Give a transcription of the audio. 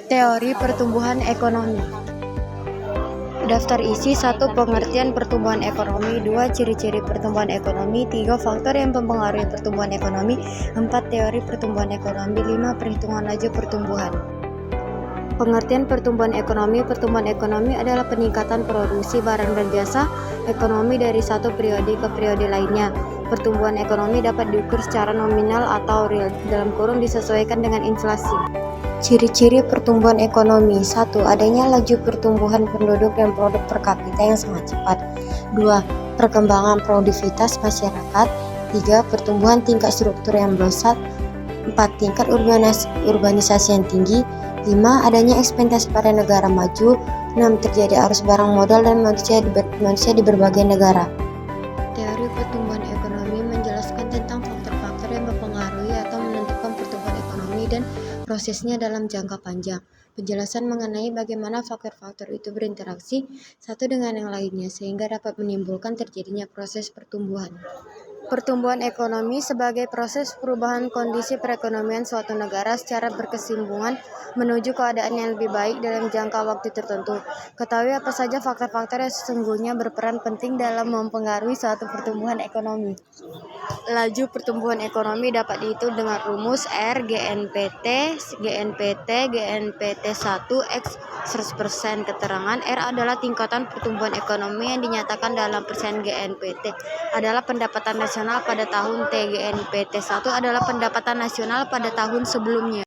Teori pertumbuhan ekonomi. Daftar isi 1. Pengertian pertumbuhan ekonomi. 2. Ciri-ciri pertumbuhan ekonomi. 3. Faktor yang mempengaruhi pertumbuhan ekonomi. 4. Teori pertumbuhan ekonomi. 5. Perhitungan laju pertumbuhan. Pengertian pertumbuhan ekonomi. Pertumbuhan ekonomi adalah peningkatan produksi barang dan jasa ekonomi dari satu periode ke periode lainnya. Pertumbuhan ekonomi dapat diukur secara nominal atau real, disesuaikan dengan inflasi. Ciri-ciri pertumbuhan ekonomi. 1. Adanya laju pertumbuhan penduduk dan produk per kapita yang sangat cepat. 2. Perkembangan produktivitas masyarakat. 3. Pertumbuhan tingkat struktur yang melesat. 4. Tingkat urbanisasi yang tinggi. 5. Adanya ekspektasi pada negara maju. 6. Terjadi arus barang modal dan manusia di berbagai negara. Teori pertumbuhan ekonomi menjelaskan tentang faktor-faktor yang mempengaruhi atau menentukan pertumbuhan ekonomi dan prosesnya dalam jangka panjang. Penjelasan mengenai bagaimana faktor-faktor itu berinteraksi satu dengan yang lainnya sehingga dapat menimbulkan terjadinya proses pertumbuhan. Pertumbuhan ekonomi sebagai proses perubahan kondisi perekonomian suatu negara secara berkesinambungan menuju keadaan yang lebih baik dalam jangka waktu tertentu. Ketahui apa saja faktor-faktor yang sesungguhnya berperan penting dalam mempengaruhi suatu pertumbuhan ekonomi. Laju pertumbuhan ekonomi dapat dihitung dengan rumus R GNPT 1 X 100%. Keterangan R adalah tingkatan pertumbuhan ekonomi yang dinyatakan dalam persen. GNPT adalah pendapatan nasional pada tahun T. GNPT 1 adalah pendapatan nasional pada tahun sebelumnya.